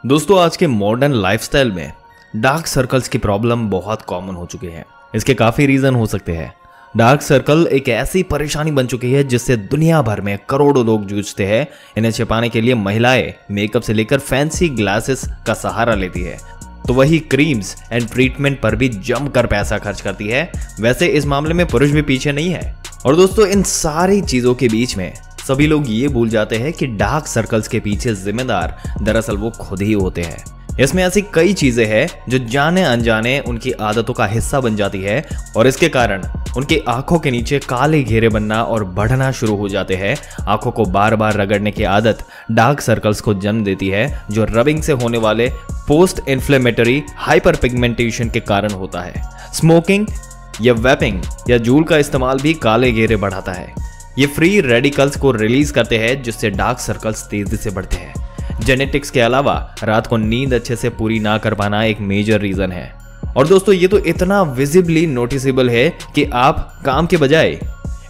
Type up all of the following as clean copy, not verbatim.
दोस्तों आज के मॉडर्न लाइफस्टाइल में डार्क सर्कल्स की प्रॉब्लम बहुत कॉमन हो चुकी है। इसके काफी रीजन हो सकते हैं। डार्क सर्कल एक ऐसी परेशानी बन चुकी है जिससे दुनिया भर में करोड़ों लोग जूझते हैं। इन्हें छिपाने के लिए महिलाएं मेकअप से लेकर फैंसी ग्लासेस का सहारा लेती है, तो वही क्रीम्स एंड ट्रीटमेंट पर भी जमकर पैसा खर्च करती है। वैसे इस मामले में पुरुष भी पीछे नहीं है। और दोस्तों इन सारी चीजों के बीच में सभी लोग ये भूल जाते हैं कि डार्क सर्कल्स के पीछे जिम्मेदार दरअसल वो खुद ही होते हैं। इसमें ऐसी कई चीजें हैं जो जाने अनजाने उनकी आदतों का हिस्सा बन जाती है और इसके कारण उनकी आंखों के नीचे काले घेरे बनना और बढ़ना शुरू हो जाते हैं। आंखों को बार बार रगड़ने की आदत डार्क सर्कल्स को जन्म देती है, जो रबिंग से होने वाले पोस्ट इन्फ्लेमेटरी हाइपर पिगमेंटेशन के कारण होता है। स्मोकिंग या वेपिंग या जूल का इस्तेमाल भी काले घेरे बढ़ाता है। ये फ्री रेडिकल्स को रिलीज करते हैं जिससे डार्क सर्कल्स तेजी से बढ़ते हैं। जेनेटिक्स के अलावा रात को नींद अच्छे से पूरी ना कर पाना एक मेजर रीजन है। और दोस्तों ये तो इतना विजिबली नोटिसेबल है कि आप काम के बजाय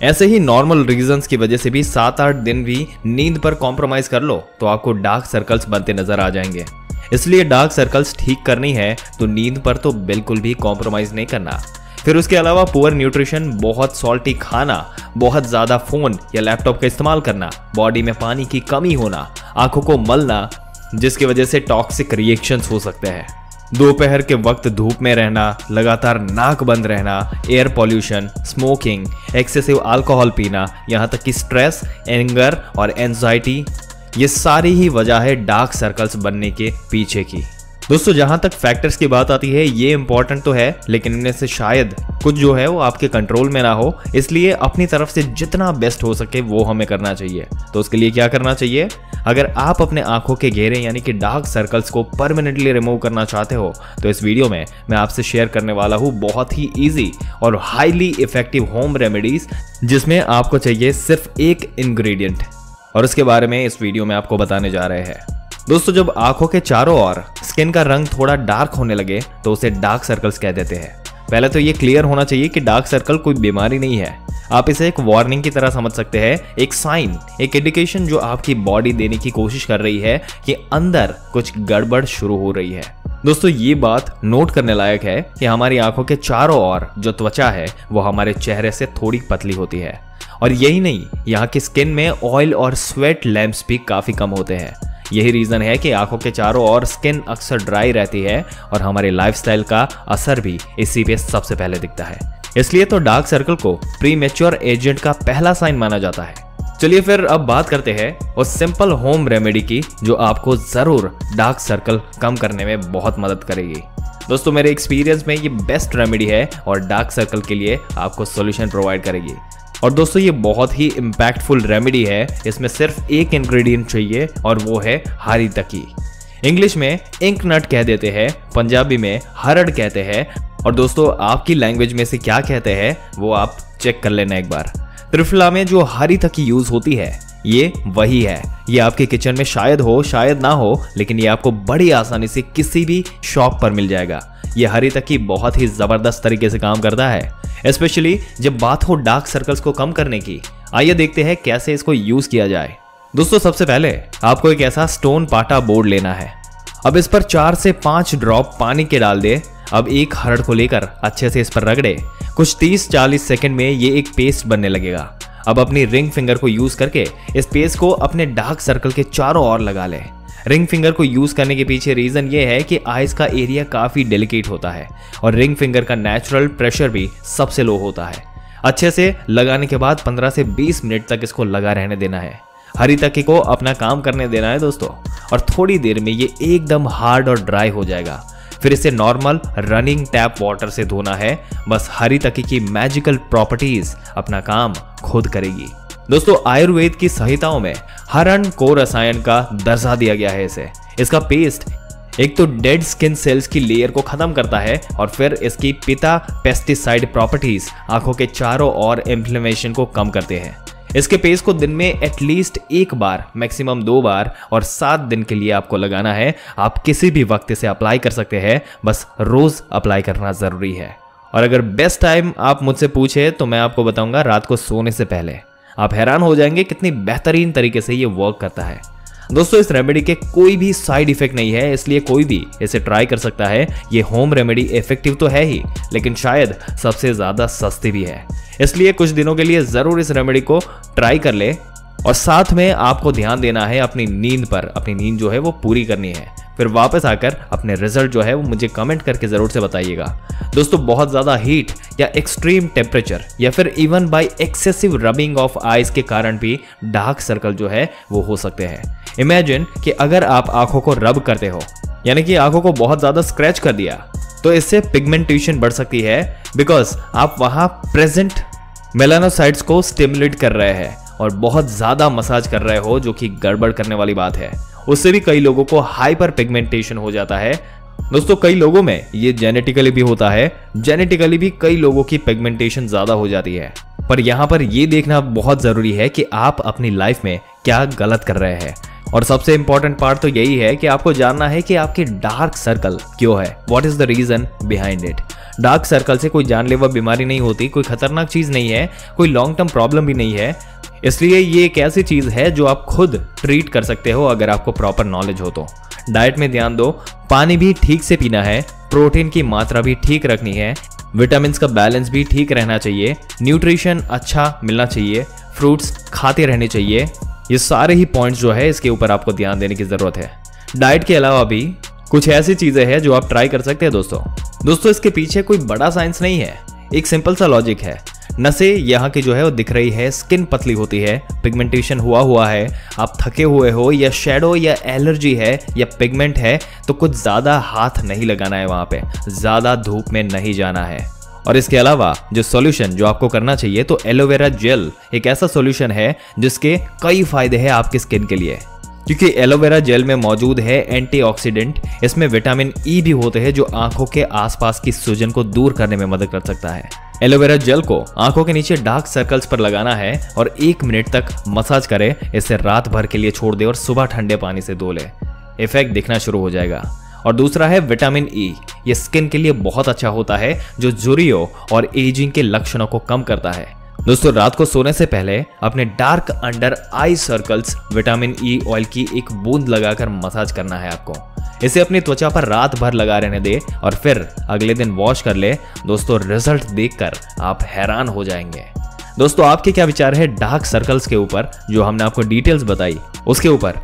ऐसे ही नॉर्मल रीजंस की वजह से भी 7-8 दिन भी नींद पर कॉम्प्रोमाइज कर लो तो आपको डार्क सर्कल्स बनते नजर आ जाएंगे। इसलिए डार्क सर्कल्स ठीक करनी है तो नींद पर तो बिल्कुल भी कॉम्प्रोमाइज नहीं करना। फिर उसके अलावा पुअर न्यूट्रिशन, बहुत सॉल्टी खाना, बहुत ज्यादा फोन या लैपटॉप का इस्तेमाल करना, बॉडी में पानी की कमी होना, आंखों को मलना जिसकी वजह से टॉक्सिक रिएक्शंस हो सकते हैं, दोपहर के वक्त धूप में रहना, लगातार नाक बंद रहना, air pollution, smoking, excessive alcohol पीना, यहाँ तक कि स्ट्रेस, एंगर और एंजाइटी, ये सारी ही वजह है डार्क सर्कल्स बनने के पीछे की। दोस्तों जहां तक फैक्टर्स की बात आती है ये इंपॉर्टेंट तो है, लेकिन इनमें से शायद कुछ जो है वो आपके कंट्रोल में ना हो। इसलिए अपनी तरफ से जितना बेस्ट हो सके वो हमें करना चाहिए। तो उसके लिए क्या करना चाहिए? अगर आप अपने आंखों के घेरे यानी कि डार्क सर्कल्स को परमानेंटली रिमूव करना चाहते हो तो इस वीडियो में मैं आपसे शेयर करने वाला हूँ बहुत ही ईजी और हाईली इफेक्टिव होम रेमेडीज, जिसमें आपको चाहिए सिर्फ एक इंग्रेडिएंट, और उसके बारे में इस वीडियो में आपको बताने जा रहे हैं। दोस्तों जब आंखों के चारों ओर स्किन का रंग थोड़ा डार्क होने लगे तो उसे डार्क सर्कल्स कह देते हैं। पहले तो ये क्लियर होना चाहिए कि डार्क सर्कल कोई बीमारी नहीं है। आप इसे एक वार्निंग की तरह समझ सकते हैं, एक साइन, एक इंडिकेशन जो आपकी बॉडी देने की कोशिश कर रही है कि अंदर कुछ गड़बड़ शुरू हो रही है। दोस्तों ये बात नोट करने लायक है कि हमारी आंखों के चारों ओर जो त्वचा है वो हमारे चेहरे से थोड़ी पतली होती है। और यही नहीं, यहाँ की स्किन में ऑयल और स्वेट लैंप्स भी काफी कम होते हैं। यही रीजन है कि आंखों के चारों ओर स्किन अक्सर ड्राई रहती है और हमारे लाइफस्टाइल का असर भी इसी पे सबसे पहले दिखता है। इसलिए तो डार्क सर्कल को प्रीमेच्योर एजेंट का पहला साइन माना जाता है। चलिए फिर अब बात करते हैं उस सिंपल होम रेमेडी की जो आपको जरूर डार्क सर्कल कम करने में बहुत मदद करेगी। दोस्तों मेरे एक्सपीरियंस में ये बेस्ट रेमेडी है और डार्क सर्कल के लिए आपको सॉल्यूशन प्रोवाइड करेगी। और दोस्तों ये बहुत ही इम्पैक्टफुल रेमेडी है। इसमें सिर्फ एक इंग्रेडिएंट चाहिए और वो है हरी तकी। इंग्लिश में इंक नट कह देते हैं, पंजाबी में हरड़ कहते हैं, और दोस्तों आपकी लैंग्वेज में से क्या कहते हैं वो आप चेक कर लेना एक बार। त्रिफला में जो हरी तकी यूज होती है ये वही है। ये आपके किचन में शायद हो शायद ना हो, लेकिन ये आपको बड़ी आसानी से किसी भी शॉप पर मिल जाएगा। ये हरी तकी बहुत ही जबरदस्त तरीके से काम करता है, स्पेशली जब बात हो डार्क सर्कल्स को कम करने की। आइए देखते हैं कैसे इसको यूज किया जाए। दोस्तों सबसे पहले आपको एक ऐसा स्टोन पाटा बोर्ड लेना है। अब इस पर 4 से 5 ड्रॉप पानी के डाल दे। अब एक हरड़ को लेकर अच्छे से इस पर रगड़े। कुछ 30-40 सेकंड में ये एक पेस्ट बनने लगेगा। अब अपनी रिंग फिंगर को यूज करके इस पेस्ट को अपने डार्क सर्कल के चारों ओर लगा ले। रिंग फिंगर को यूज करने के पीछे रीजन ये है कि आईज का एरिया काफी डेलिकेट होता है और रिंग फिंगर का नेचुरल प्रेशर भी सबसे लो होता है। अच्छे से लगाने के बाद 15 से 20 मिनट तक इसको लगा रहने देना है। हरी तकी को अपना काम करने देना है दोस्तों, और थोड़ी देर में ये एकदम हार्ड और ड्राई हो जाएगा। फिर इसे नॉर्मल रनिंग टैप वाटर से धोना है। बस हरी तकी की मैजिकल प्रॉपर्टीज अपना काम खुद करेगी। दोस्तों आयुर्वेद की संहिताओं में हरण को रसायन का दर्जा दिया गया है। इसका पेस्ट एक तो डेड स्किन सेल्स की लेयर को खत्म करता है और फिर इसकी पिता पेस्टिसाइड प्रॉपर्टीज आंखों के चारों ओर इन्फ्लेमेशन को कम करते हैं। इसके पेस्ट को दिन में एटलीस्ट 1 बार, मैक्सिमम 2 बार और 7 दिन के लिए आपको लगाना है। आप किसी भी वक्त इसे अप्लाई कर सकते हैं, बस रोज अप्लाई करना जरूरी है। और अगर बेस्ट टाइम आप मुझसे पूछे तो मैं आपको बताऊंगा रात को सोने से पहले। आप हैरान हो जाएंगे कितनी बेहतरीन तरीके से ये वर्क करता है। दोस्तों इस रेमेडी के कोई भी साइड इफेक्ट नहीं है, इसलिए कोई भी इसे ट्राई कर सकता है। ये होम रेमेडी इफेक्टिव तो है ही, लेकिन शायद सबसे ज्यादा सस्ती भी है। इसलिए कुछ दिनों के लिए जरूर इस रेमेडी को ट्राई कर ले। और साथ में आपको ध्यान देना है अपनी नींद पर, अपनी नींद जो है वो पूरी करनी है। फिर वापस आकर अपने रिजल्ट जो है वो मुझे कमेंट करके जरूर से बताइएगा। दोस्तों बहुत ज्यादा हीट या एक्सट्रीम टेम्परेचर या फिर even bye excessive rubbing of eyes के कारण भी डार्क सर्कल जो है वो हो सकते हैं। इमेजिन कि अगर आप आंखों को रब करते हो, यानी कि आंखों को बहुत ज्यादा स्क्रैच कर दिया, तो इससे पिगमेंटेशन बढ़ सकती है, बिकॉज आप वहां प्रेजेंट मेलानोसाइट्स को स्टिमुलेट कर रहे हैं और बहुत ज्यादा मसाज कर रहे हो, जो कि गड़बड़ करने वाली बात है। उससे भी कई लोगों को हाइपर पिगमेंटेशन हो जाता है। दोस्तों कई लोगों में ये जेनेटिकली भी होता है, जेनेटिकली भी कई लोगों की पिगमेंटेशन ज्यादा हो जाती है। पर यहाँ पर ये देखना बहुत जरूरी है कि आप अपनी लाइफ में क्या गलत कर रहे हैं। और सबसे इंपॉर्टेंट पार्ट तो यही है कि आपको जानना है कि आपके डार्क सर्कल क्यों है, what is the reason behind it. Dark circle से कोई जानलेवा बीमारी नहीं होती, कोई खतरनाक चीज नहीं है, कोई लॉन्ग टर्म प्रॉब्लम भी नहीं है। इसलिए ये एक ऐसी चीज है जो आप खुद ट्रीट कर सकते हो अगर आपको प्रॉपर नॉलेज हो तो। डाइट में ध्यान दो, पानी भी ठीक से पीना है, प्रोटीन की मात्रा भी ठीक रखनी है, विटामिन का बैलेंस भी ठीक रहना चाहिए, न्यूट्रिशन अच्छा मिलना चाहिए, फ्रूट्स खाते रहने चाहिए। ये सारे ही पॉइंट्स जो है इसके ऊपर आपको ध्यान देने की जरूरत है। डाइट के अलावा भी कुछ ऐसी चीजें हैं जो आप ट्राई कर सकते हैं दोस्तों इसके पीछे कोई बड़ा साइंस नहीं है, एक सिंपल सा लॉजिक है। नसें यहाँ की जो है वो दिख रही है, स्किन पतली होती है, पिगमेंटेशन हुआ है, आप थके हुए हो या शेडो या एलर्जी है या पिगमेंट है, तो कुछ ज्यादा हाथ नहीं लगाना है, वहां पे ज्यादा धूप में नहीं जाना है। और इसके अलावा जो सॉल्यूशन जो आपको करना चाहिए, तो एलोवेरा जेल एक ऐसा सॉल्यूशन है जिसके कई फायदे हैं आपकी स्किन के लिए, क्योंकि एलोवेरा जेल में मौजूद है एंटीऑक्सीडेंट। इसमें विटामिन ई भी होते हैं जो आंखों के आसपास की सूजन को दूर करने में मदद कर सकता है। एलोवेरा जेल को आंखों के नीचे डार्क सर्कल्स पर लगाना है और 1 मिनट तक मसाज करें। इसे रात भर के लिए छोड़ दे और सुबह ठंडे पानी से धो ले, इफेक्ट दिखना शुरू हो जाएगा। और दूसरा है विटामिन ई, ये स्किन के लिए बहुत अच्छा होता है, जो झुर्रियों और एजिंग के लक्षणों को कम करता है। दोस्तों रात को सोने से पहले अपने डार्क अंडर आई सर्कल्स विटामिन ई ऑयल की एक बूंद लगाकर मसाज करना है आपको। इसे अपनी त्वचा पर रात भर लगा रहने दे और फिर अगले दिन वॉश कर ले। दोस्तों रिजल्ट देखकर आप हैरान हो जाएंगे। दोस्तों आपके क्या विचार है डार्क सर्कल्स के ऊपर, जो हमने आपको डिटेल्स बताई उसके ऊपर,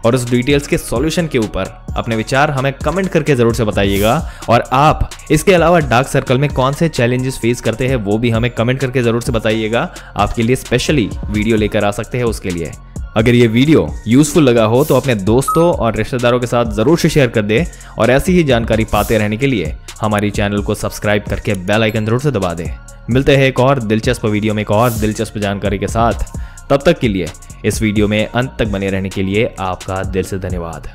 और उस डिटेल्स के सॉल्यूशन के ऊपर अपने विचार हमें कमेंट करके जरूर से बताइएगा। और आप इसके अलावा डार्क सर्कल में कौन से चैलेंजेस फेस करते हैं वो भी हमें कमेंट करके जरूर से बताइएगा। आपके लिए स्पेशली वीडियो लेकर आ सकते हैं उसके लिए। अगर ये वीडियो यूजफुल लगा हो तो अपने दोस्तों और रिश्तेदारों के साथ जरूर से शेयर कर दे, और ऐसी ही जानकारी पाते रहने के लिए हमारी चैनल को सब्सक्राइब करके बेल आइकन जरूर से दबा दे। मिलते हैं एक और दिलचस्प वीडियो में एक और दिलचस्प जानकारी के साथ। तब तक के लिए इस वीडियो में अंत तक बने रहने के लिए आपका दिल से धन्यवाद।